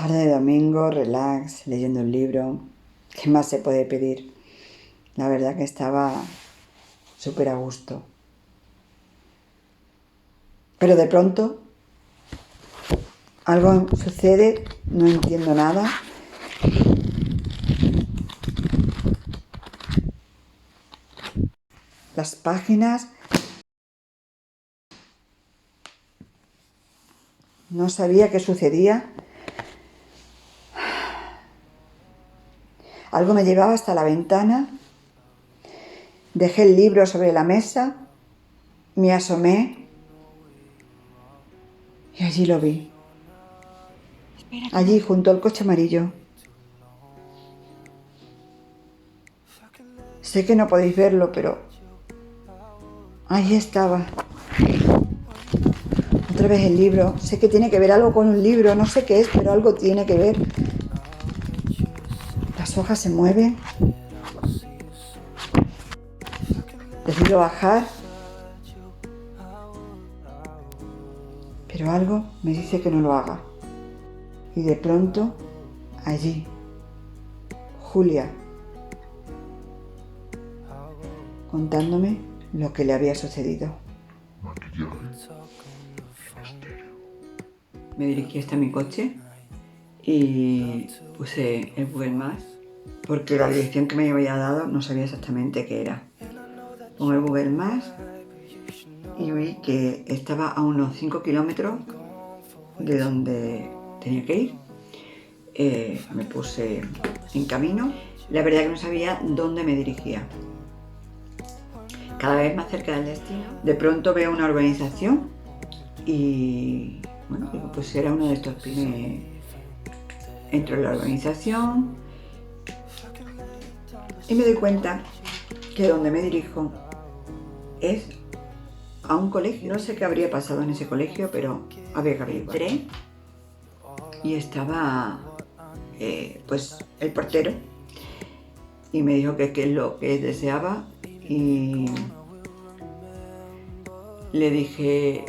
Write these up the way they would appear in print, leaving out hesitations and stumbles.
Tarde de domingo, relax, leyendo un libro. ¿Qué más se puede pedir? La verdad que estaba súper a gusto. Pero de pronto algo sucede, no entiendo nada. Las páginas, no sabía qué sucedía. Algo me llevaba hasta la ventana. Dejé el libro sobre la mesa, me asomé y allí lo vi. Allí junto al coche amarillo. Sé que no podéis verlo, pero ahí estaba. Otra vez el libro. Sé que tiene que ver algo con un libro, no sé qué es, pero algo tiene que ver. Las hojas se mueven. Decido bajar, pero algo me dice que no lo haga. Y de pronto, allí, Julia, contándome lo que le había sucedido. Me dirigí hasta mi coche y puse el Google Maps porque la dirección que me había dado no sabía exactamente qué era. Pongo el Google Maps y vi que estaba a unos 5 kilómetros de donde tenía que ir. Me puse en camino. La verdad que no sabía dónde me dirigía. Cada vez más cerca del destino, de pronto veo una urbanización y bueno, digo, pues era uno de estos pines. Entro en la urbanización y me doy cuenta que donde me dirijo es a un colegio. No sé qué habría pasado en ese colegio, pero había que averiguar. Entré y estaba pues el portero y me dijo que qué es lo que deseaba y le dije,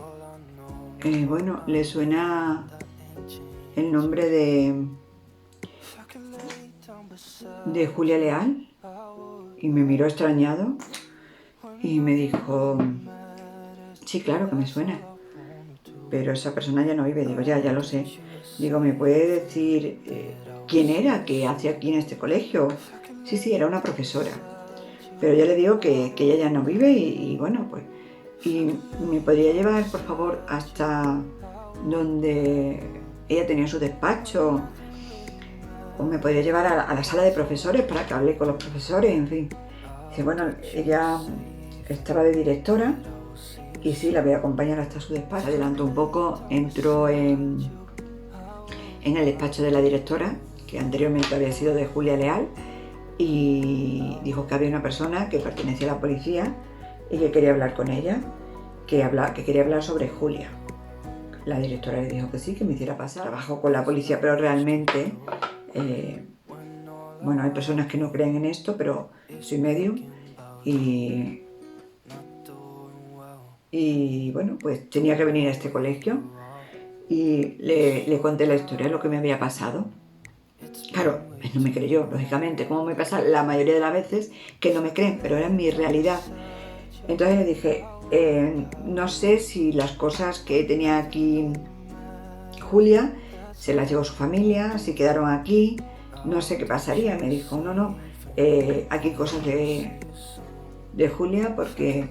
bueno, ¿le suena el nombre de Julia Leal? Y me miró extrañado y me dijo, sí, claro que me suena, pero esa persona ya no vive. Digo, ya lo sé. Digo, ¿me puede decir quién era, qué hacía aquí en este colegio? Sí, era una profesora, pero ya le digo que ella ya no vive y bueno, pues, y me podría llevar, por favor, hasta donde ella tenía su despacho, o me podría llevar a la sala de profesores para que hable con los profesores, en fin. Dice, bueno, ella estaba de directora y sí, la voy a acompañar hasta su despacho. Se adelantó un poco, entró en el despacho de la directora, que anteriormente había sido de Julia Leal, y dijo que había una persona que pertenecía a la policía y que quería hablar con ella, que quería hablar sobre Julia. La directora le dijo que sí, que me hiciera pasar. Trabajo con la policía, pero realmente, bueno, hay personas que no creen en esto, pero soy medium y bueno, pues tenía que venir a este colegio y le conté la historia, lo que me había pasado. Claro, no me creyó, lógicamente, como me pasa la mayoría de las veces que no me creen, pero era mi realidad. Entonces le dije, no sé si las cosas que tenía aquí Julia se las llevó su familia, si quedaron aquí, no sé qué pasaría. Me dijo, no, aquí hay cosas de Julia porque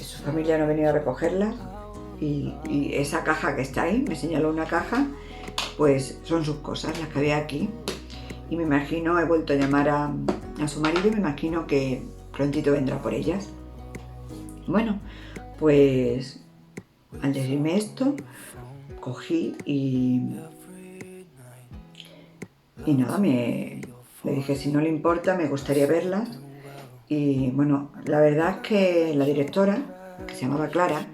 su familia no ha venido a recogerlas y esa caja que está ahí, me señaló una caja, pues son sus cosas, las que había aquí. Y me imagino, he vuelto a llamar a su marido y me imagino que prontito vendrá por ellas. Bueno, pues al decirme esto, cogí y nada, le dije, si no le importa, me gustaría verlas. Y bueno, la verdad es que la directora, que se llamaba Clara,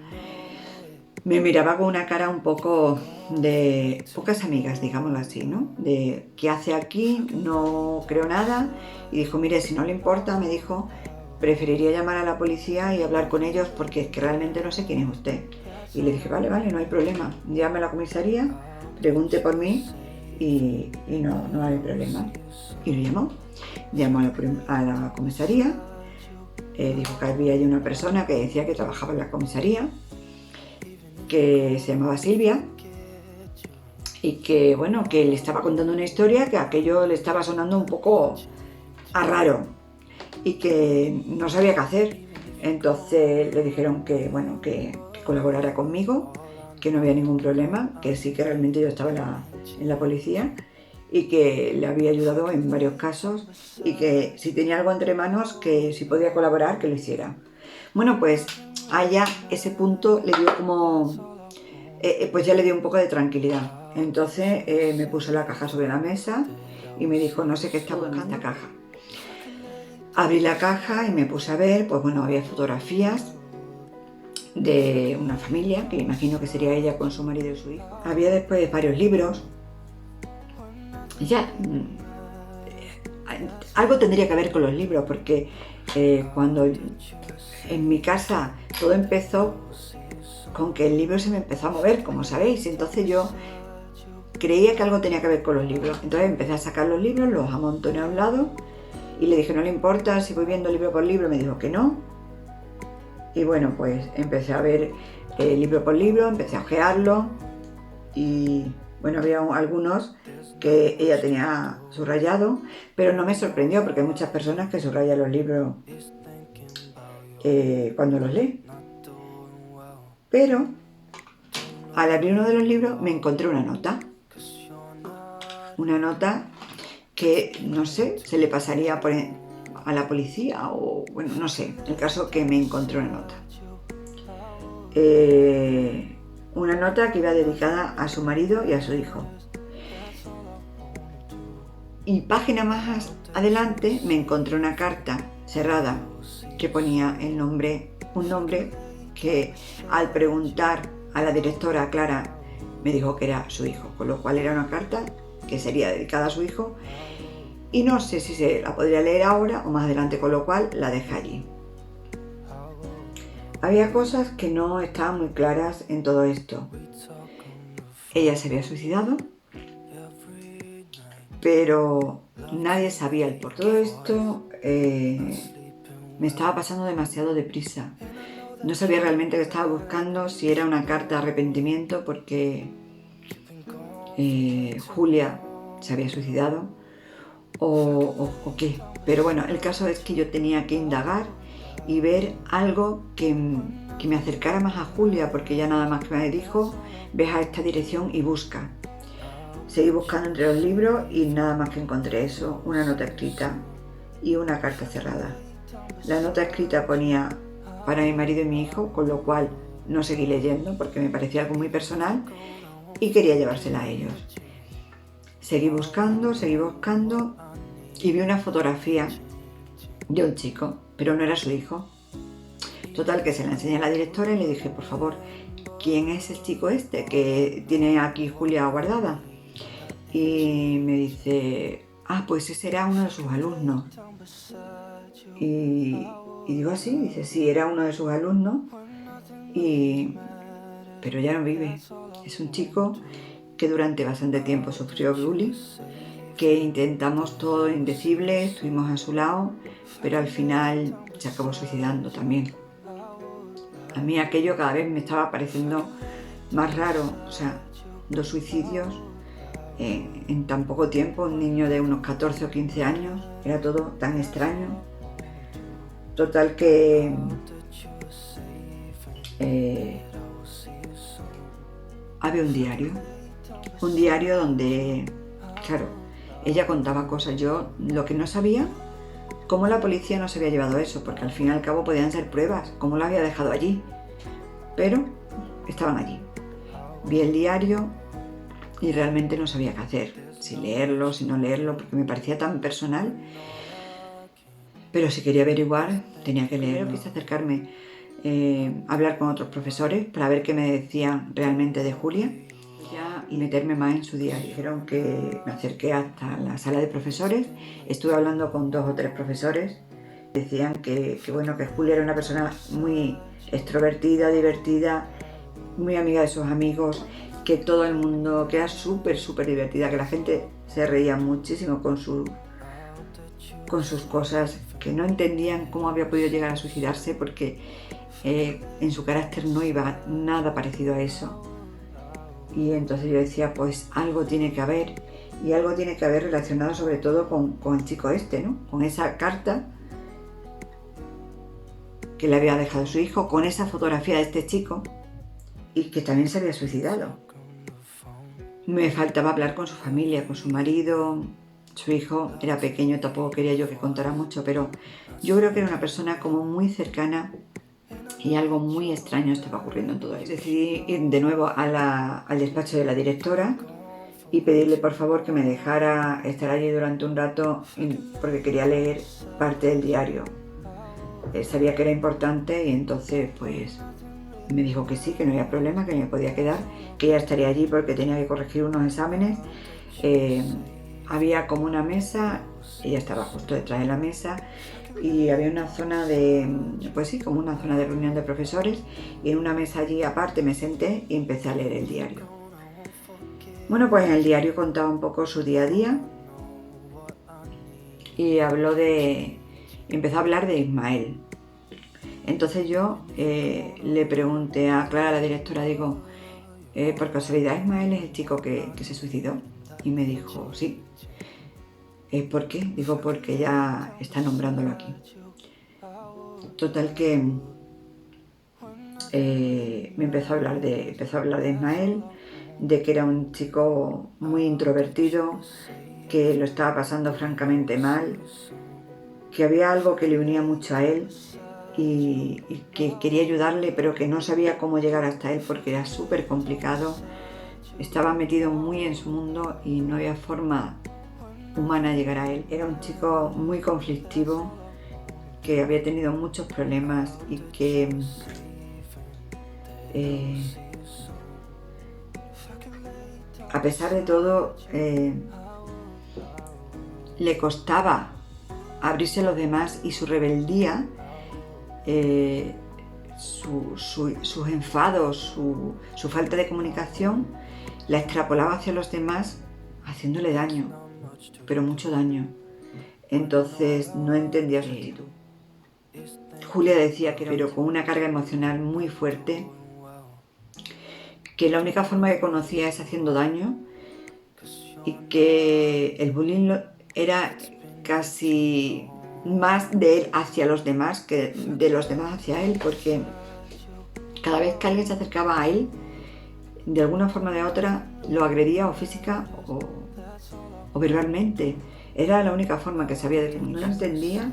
me miraba con una cara un poco de pocas amigas, digámoslo así, ¿no? De ¿qué hace aquí? No creo nada. Y dijo, mire, si no le importa, me dijo, preferiría llamar a la policía y hablar con ellos porque es que realmente no sé quién es usted. Y le dije, vale, no hay problema. Llame a la comisaría, pregunte por mí y no hay problema. Y lo llamó a la comisaría, dijo que había allí una persona que decía que trabajaba en la comisaría, que se llamaba Silvia, y que bueno, que le estaba contando una historia que aquello le estaba sonando un poco a raro y que no sabía qué hacer. Entonces le dijeron que bueno, que colaborara conmigo, que no había ningún problema, que sí, que realmente yo estaba en la policía y que le había ayudado en varios casos y que si tenía algo entre manos, que si podía colaborar, que lo hiciera. Bueno, pues a ella ese punto le dio como, pues ya le dio un poco de tranquilidad. Entonces me puso la caja sobre la mesa y me dijo, no sé qué está buscando esta caja. Abrí la caja y me puse a ver, pues bueno, había fotografías de una familia, que imagino que sería ella con su marido y su hijo. Había después varios libros. Ya, algo tendría que ver con los libros, porque cuando en mi casa todo empezó con que el libro se me empezó a mover, como sabéis, entonces yo creía que algo tenía que ver con los libros. Entonces empecé a sacar los libros, los amontoné a un lado y le dije, no le importa si voy viendo libro por libro. Me dijo que no. Y bueno, pues empecé a ver libro por libro, empecé a ojearlo y bueno, había algunos que ella tenía subrayado, pero no me sorprendió porque hay muchas personas que subrayan los libros cuando los lee. Pero al abrir uno de los libros me encontré una nota que, no sé, se le pasaría a la policía o, bueno, no sé, el caso que me encontré una nota. Una nota que iba dedicada a su marido y a su hijo. Y página más adelante me encontré una carta cerrada que ponía un nombre que al preguntar a la directora Clara me dijo que era su hijo, con lo cual era una carta que sería dedicada a su hijo y no sé si se la podría leer ahora o más adelante, con lo cual la dejé allí. Había cosas que no estaban muy claras en todo esto. Ella se había suicidado, pero nadie sabía el por qué. Todo esto me estaba pasando demasiado deprisa. No sabía realmente qué estaba buscando, si era una carta de arrepentimiento porque Julia se había suicidado o qué. Pero bueno, el caso es que yo tenía que indagar y ver algo que me acercara más a Julia, porque ella nada más que me dijo, ves a esta dirección y busca. Seguí buscando entre los libros y nada más que encontré eso, una nota escrita y una carta cerrada. La nota escrita ponía para mi marido y mi hijo, con lo cual no seguí leyendo porque me parecía algo muy personal y quería llevársela a ellos. Seguí buscando y vi una fotografía de un chico, pero no era su hijo. Total, que se la enseñé a la directora y le dije, por favor, ¿quién es el chico este que tiene aquí Julia guardada? Y me dice, pues ese era uno de sus alumnos. Y digo así, dice, sí, era uno de sus alumnos, pero ya no vive. Es un chico que durante bastante tiempo sufrió bullying, que intentamos todo indecible, estuvimos a su lado, pero al final se acabó suicidando también. A mí aquello cada vez me estaba pareciendo más raro, o sea, 2 suicidios en tan poco tiempo, un niño de unos 14 o 15 años, era todo tan extraño. Total que había un diario donde, claro, ella contaba cosas. Yo lo que no sabía, cómo la policía no se había llevado eso, porque al fin y al cabo podían ser pruebas, cómo lo había dejado allí, pero estaban allí. Vi el diario y realmente no sabía qué hacer, si leerlo, si no leerlo, porque me parecía tan personal, pero si quería averiguar tenía que leerlo. Quise acercarme, hablar con otros profesores para ver qué me decían realmente de Julia y meterme más en su diario. Dijeron que me acerqué hasta la sala de profesores, estuve hablando con 2 o 3 profesores, decían que Julia era una persona muy extrovertida, divertida, muy amiga de sus amigos, que todo el mundo, que era súper divertida, que la gente se reía muchísimo con sus cosas, que no entendían cómo había podido llegar a suicidarse porque en su carácter no iba nada parecido a eso. Y entonces yo decía, pues algo tiene que haber, y algo tiene que haber relacionado sobre todo con el chico este, ¿no? Con esa carta que le había dejado su hijo, con esa fotografía de este chico, y que también se había suicidado. Me faltaba hablar con su familia, con su marido. Su hijo era pequeño, tampoco quería yo que contara mucho, pero yo creo que era una persona como muy cercana y algo muy extraño estaba ocurriendo en todo esto. Decidí ir de nuevo al despacho de la directora y pedirle por favor que me dejara estar allí durante un rato porque quería leer parte del diario. Sabía que era importante y entonces pues me dijo que sí, que no había problema, que me podía quedar, que ya estaría allí porque tenía que corregir unos exámenes. Había como una mesa, ella estaba justo detrás de la mesa y había una zona de, pues sí, como una zona de reunión de profesores, y en una mesa allí aparte me senté y empecé a leer el diario. Bueno, pues en el diario contaba un poco su día a día y empezó a hablar de Ismael. Entonces yo le pregunté a Clara, la directora, digo, ¿por casualidad Ismael es el chico que se suicidó? Y me dijo, sí. ¿Por qué? Digo, porque ya está nombrándolo aquí. Total que me empezó a hablar de Ismael, de que era un chico muy introvertido, que lo estaba pasando francamente mal, que había algo que le unía mucho a él y que quería ayudarle, pero que no sabía cómo llegar hasta él porque era súper complicado. Estaba metido muy en su mundo y no había forma humana de llegar a él. Era un chico muy conflictivo, que había tenido muchos problemas y que a pesar de todo le costaba abrirse a los demás, y su rebeldía, sus enfados, su falta de comunicación la extrapolaba hacia los demás, haciéndole daño, pero mucho daño. Entonces no entendía su actitud. Julia decía que era, pero con una carga emocional muy fuerte, que la única forma que conocía es haciendo daño y que el bullying era casi más de él hacia los demás que de los demás hacia él, porque cada vez que alguien se acercaba a él, de alguna forma o de otra, lo agredía o física o verbalmente. Era la única forma que sabía de comunicarse. No entendía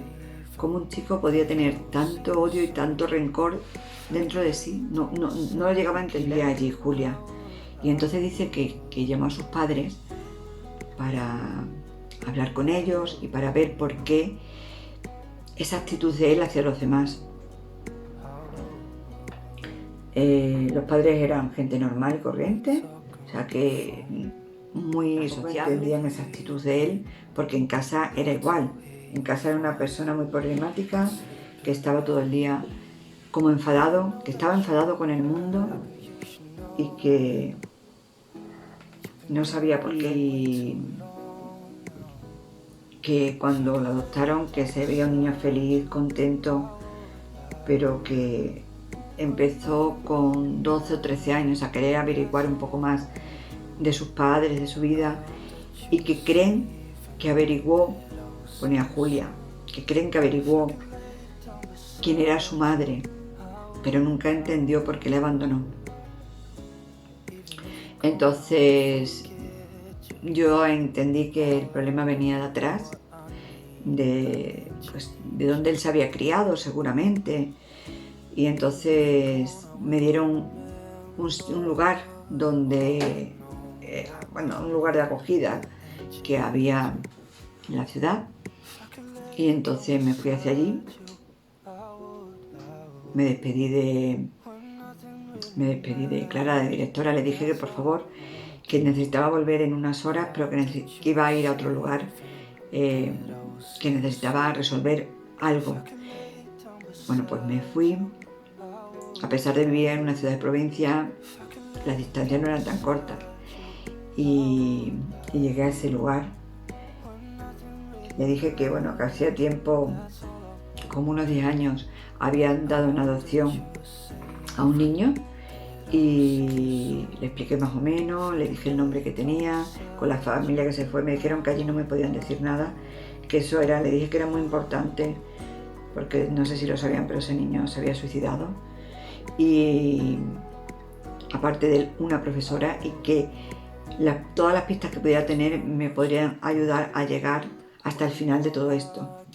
cómo un chico podía tener tanto odio y tanto rencor dentro de sí. No lo llegaba a entender allí, Julia. Y entonces dice que llamó a sus padres para hablar con ellos y para ver por qué esa actitud de él hacia los demás. Los padres eran gente normal y corriente, o sea que muy sociable. Entendían esa actitud de él porque en casa era igual. En casa era una persona muy problemática, que estaba todo el día como enfadado, que estaba enfadado con el mundo y que no sabía por qué. Y que cuando lo adoptaron, que se veía un niño feliz, contento, pero que empezó con 12 o 13 años a querer averiguar un poco más de sus padres, de su vida, y que creen que averiguó, ponía Julia, que creen que averiguó quién era su madre, pero nunca entendió por qué le abandonó. Entonces yo entendí que el problema venía de atrás, de donde él se había criado seguramente, y entonces me dieron un lugar donde, un lugar de acogida que había en la ciudad, y entonces me fui hacia allí, me despedí de Clara, la directora, le dije que por favor, que necesitaba volver en unas horas, pero que iba a ir a otro lugar, que necesitaba resolver algo. Bueno, pues me fui. A pesar de vivir en una ciudad de provincia, las distancias no eran tan cortas. Y llegué a ese lugar. Le dije que bueno, que hacía tiempo, como unos 10 años, habían dado en adopción a un niño y le expliqué más o menos, le dije el nombre que tenía, con la familia que se fue, me dijeron que allí no me podían decir nada, que eso era, le dije que era muy importante, porque no sé si lo sabían, pero ese niño se había suicidado, y aparte de una profesora, y que todas las pistas que pudiera tener me podrían ayudar a llegar hasta el final de todo esto.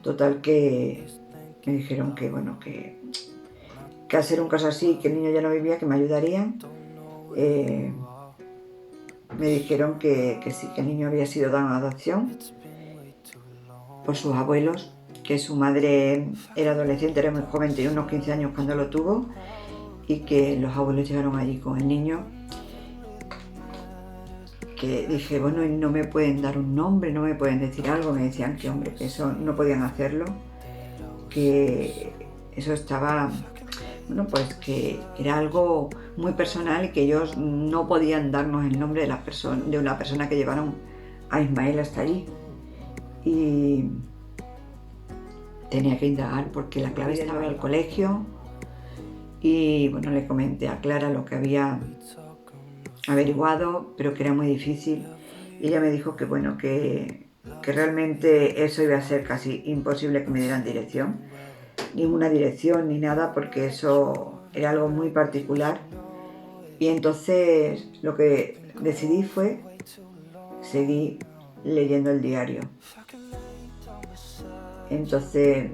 Total que me dijeron que bueno, que al ser un caso así, que el niño ya no vivía, que me ayudarían. Me dijeron que sí, que el niño había sido dado en adopción por sus abuelos, que su madre era adolescente, era muy joven, tenía unos 15 años cuando lo tuvo, y que los abuelos llegaron allí con el niño. Que dije, bueno, no me pueden dar un nombre, no me pueden decir algo. Me decían que, hombre, que eso no podían hacerlo, que eso estaba, bueno, pues que era algo muy personal y que ellos no podían darnos el nombre de una persona que llevaron a Ismael hasta allí. Y tenía que indagar porque la clave estaba en el colegio. Y bueno, le comenté a Clara lo que había averiguado, pero que era muy difícil. Y ella me dijo que bueno, que realmente eso iba a ser casi imposible que me dieran dirección, ninguna dirección ni nada, porque eso era algo muy particular. Y entonces lo que decidí fue seguir leyendo el diario. Entonces,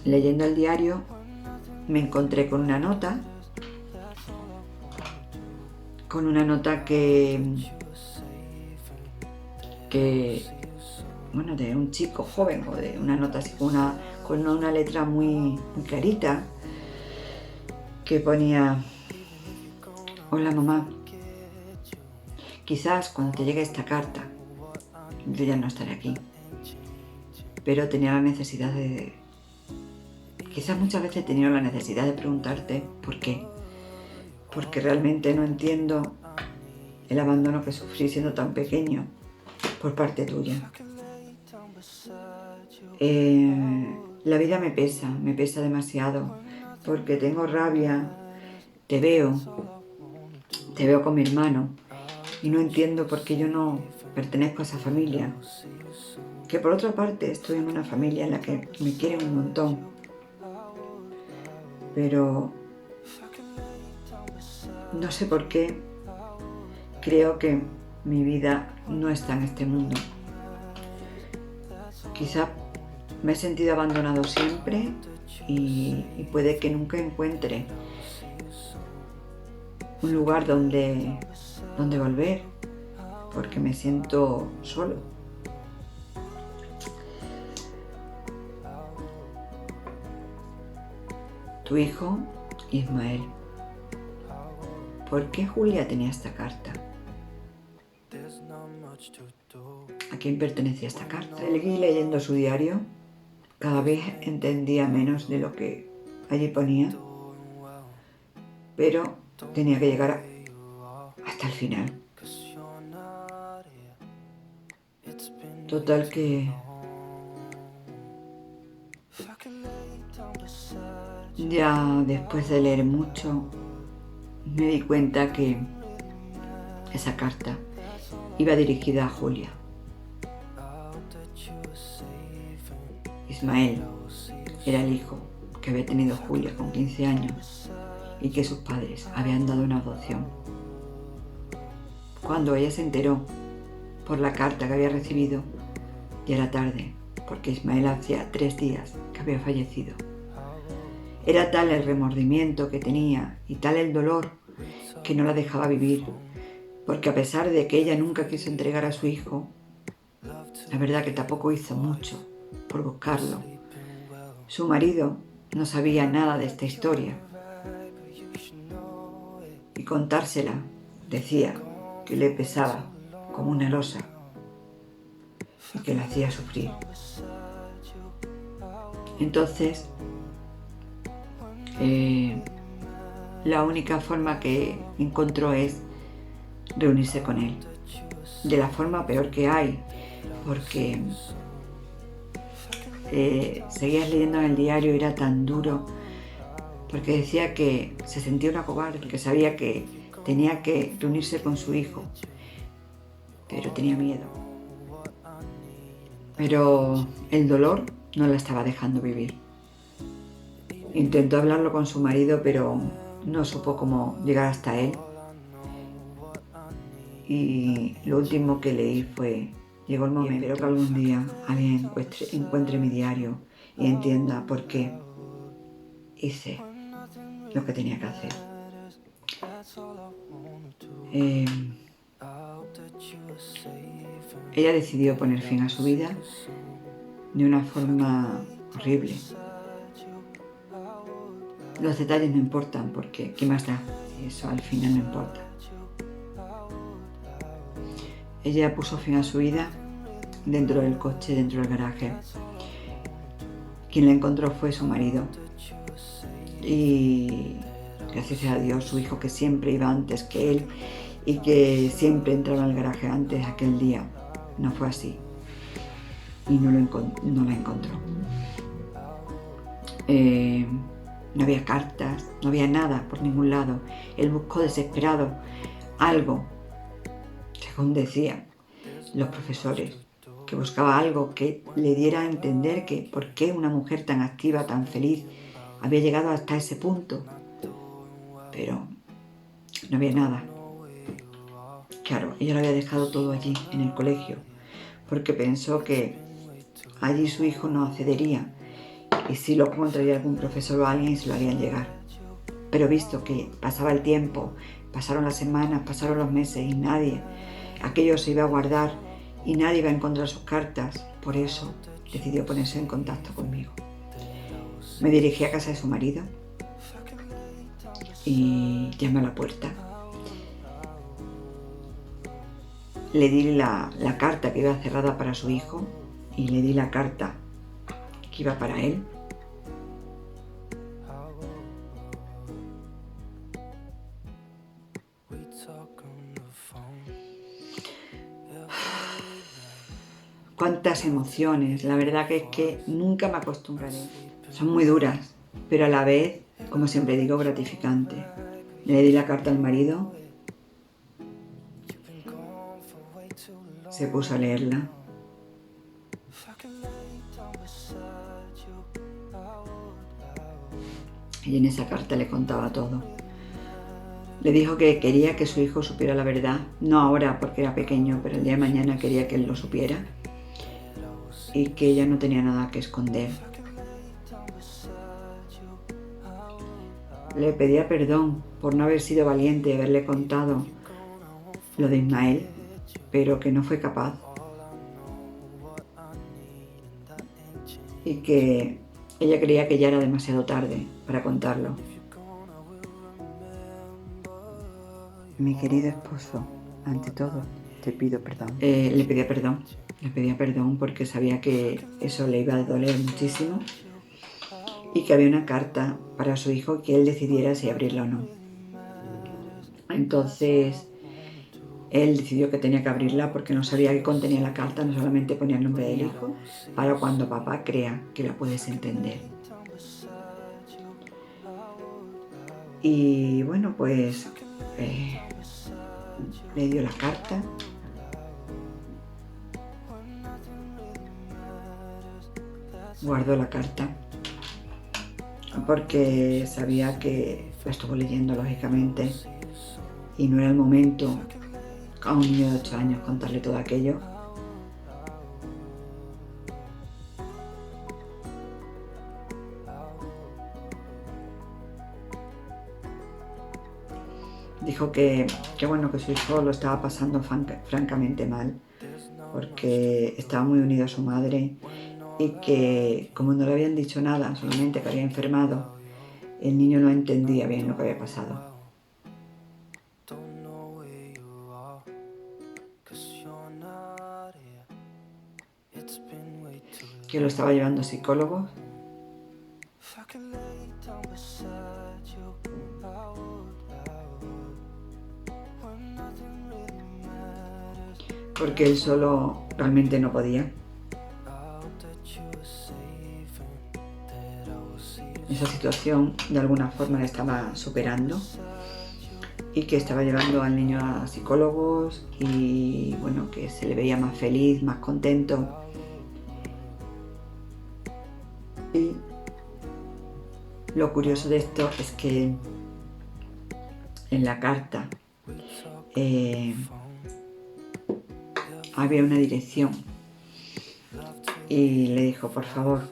leyendo el diario, me encontré con una nota que bueno, de un chico joven, o de una nota así con una letra muy clarita, que ponía: hola mamá, quizás cuando te llegue esta carta yo ya no estaré aquí, pero tenía la necesidad de... Quizás muchas veces he tenido la necesidad de preguntarte por qué, porque realmente no entiendo el abandono que sufrí siendo tan pequeño por parte tuya. La vida me pesa demasiado, porque tengo rabia, te veo con mi hermano, y no entiendo por qué yo no pertenezco a esa familia, que por otra parte estoy en una familia en la que me quieren un montón, pero no sé por qué creo que mi vida no está en este mundo. Quizá me he sentido abandonado siempre y puede que nunca encuentre un lugar donde volver, porque me siento solo. Tu hijo, Ismael. ¿Por qué Julia tenía esta carta? ¿A quién pertenecía esta carta? Seguí leyendo su diario. Cada vez entendía menos de lo que allí ponía, pero tenía que llegar hasta el final. Total que ya después de leer mucho me di cuenta que esa carta iba dirigida a Julia. Ismael era el hijo que había tenido Julia con 15 años y que sus padres habían dado en adopción. Cuando ella se enteró por la carta que había recibido, ya era tarde, porque Ismael hacía 3 días que había fallecido. Era tal el remordimiento que tenía y tal el dolor que no la dejaba vivir, porque a pesar de que ella nunca quiso entregar a su hijo, la verdad que tampoco hizo mucho por buscarlo. Su marido no sabía nada de esta historia y contársela decía que le pesaba como una losa y que la hacía sufrir. Entonces la única forma que encontró es reunirse con él. De la forma peor que hay, porque seguías leyendo en el diario y era tan duro, porque decía que se sentía una cobarde, porque sabía que tenía que reunirse con su hijo, pero tenía miedo. Pero el dolor no la estaba dejando vivir. Intentó hablarlo con su marido, pero no supo cómo llegar hasta él. Y lo último que leí fue: llegó el momento, espero que algún día alguien encuentre mi diario y entienda por qué hice lo que tenía que hacer. Ella decidió poner fin a su vida de una forma horrible. Los detalles no importan porque ¿qué más da? Eso al final no importa. Ella puso fin a su vida dentro del coche, dentro del garaje. Quien la encontró fue su marido. Y gracias a Dios, su hijo, que siempre iba antes que él y que siempre entraba al garaje antes, aquel día no fue así. Y no la encontró. No había cartas, no había nada por ningún lado. Él buscó desesperado algo, según decían los profesores, que buscaba algo que le diera a entender que por qué una mujer tan activa, tan feliz, había llegado hasta ese punto. Pero no había nada. Claro, ella lo había dejado todo allí, en el colegio, porque pensó que allí su hijo no accedería y si lo encontraría algún profesor o alguien se lo harían llegar. Pero visto que pasaba el tiempo, pasaron las semanas, pasaron los meses y aquello se iba a guardar y nadie iba a encontrar sus cartas, por eso decidió ponerse en contacto conmigo. Me dirigí a casa de su marido y llamé a la puerta. Le di la carta que iba cerrada para su hijo y le di la carta que iba para él. Cuántas emociones, la verdad que es que nunca me acostumbraré. Son muy duras, pero a la vez, como siempre digo, gratificante. Le di la carta al marido, se puso a leerla. Y en esa carta le contaba todo. Le dijo que quería que su hijo supiera la verdad, no ahora porque era pequeño, pero el día de mañana quería que él lo supiera y que ella no tenía nada que esconder. Le pedía perdón por no haber sido valiente y haberle contado lo de Ismael, pero que no fue capaz. Y que ella creía que ya era demasiado tarde para contarlo. Mi querido esposo, ante todo, te pido perdón. Le pedía perdón porque sabía que eso le iba a doler muchísimo y que había una carta para su hijo que él decidiera si abrirla o no. Entonces, él decidió que tenía que abrirla porque no sabía qué contenía la carta, no solamente ponía el nombre del hijo, para cuando papá crea que la puedes entender. Y bueno, pues le dio la carta. Guardó la carta porque sabía que la estuvo leyendo lógicamente y no era el momento a un niño de 8 años contarle todo aquello. Dijo que bueno, que su hijo lo estaba pasando francamente mal porque estaba muy unido a su madre y que como no le habían dicho nada, solamente que había enfermado, el niño no entendía bien lo que había pasado. Que lo estaba llevando psicólogos porque él solo realmente no podía. Esa situación de alguna forma la estaba superando y que estaba llevando al niño a psicólogos y bueno, que se le veía más feliz, más contento. Y lo curioso de esto es que en la carta había una dirección y le dijo, por favor,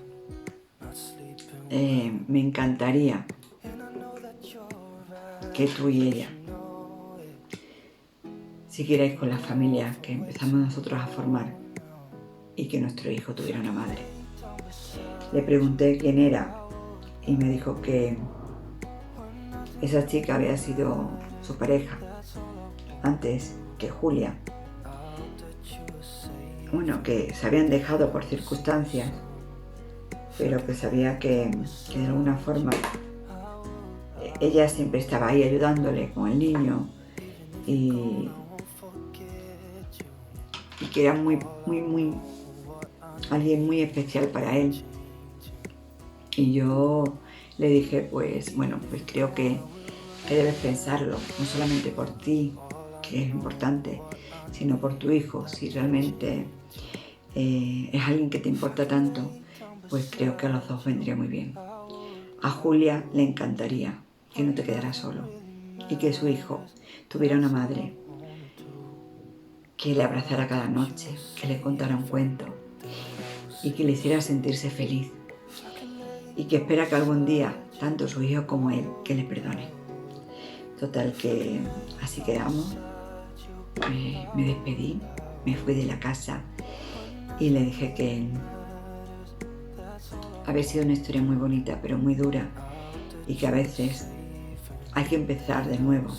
me encantaría que tú y ella siguierais con la familia que empezamos nosotros a formar y que nuestro hijo tuviera una madre. Le pregunté quién era y me dijo que esa chica había sido su pareja antes que Julia. Bueno, que se habían dejado por circunstancias, pero que sabía que de alguna forma ella siempre estaba ahí ayudándole con el niño y que era alguien muy especial para él. Y yo le dije, pues bueno, pues creo que debes pensarlo, no solamente por ti, que es importante, sino por tu hijo. Si realmente es alguien que te importa tanto, pues creo que a los dos vendría muy bien. A Julia le encantaría que no te quedara solo y que su hijo tuviera una madre que le abrazara cada noche, que le contara un cuento y que le hiciera sentirse feliz y que espera que algún día, tanto su hijo como él, que le perdone. Total que así quedamos, me despedí, me fui de la casa y le dije que había sido una historia muy bonita pero muy dura y que a veces hay que empezar de nuevo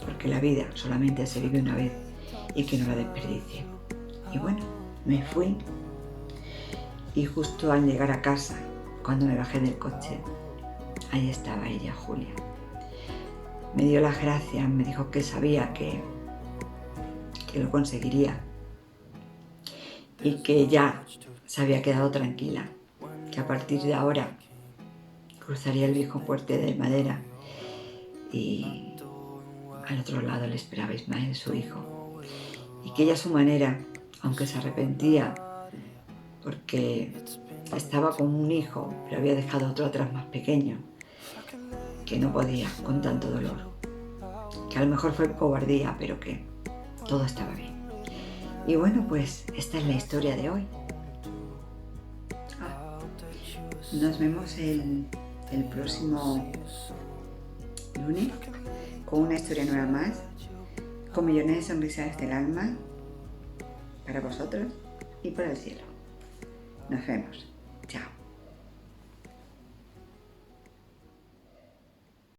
porque la vida solamente se vive una vez y que no la desperdicie. Y bueno, me fui y justo al llegar a casa, cuando me bajé del coche, ahí estaba ella, Julia. Me dio las gracias, me dijo que sabía que lo conseguiría y que ya se había quedado tranquila, que a partir de ahora cruzaría el viejo puente de madera y al otro lado le esperaba Ismael, su hijo, y que ella a su manera, aunque se arrepentía porque estaba con un hijo pero había dejado otro atrás más pequeño, que no podía con tanto dolor, que a lo mejor fue cobardía, pero que todo estaba bien. Y bueno, pues esta es la historia de hoy. Nos vemos el próximo lunes con una historia nueva más, con millones de sonrisas del alma para vosotros y para el cielo. Nos vemos. Chao.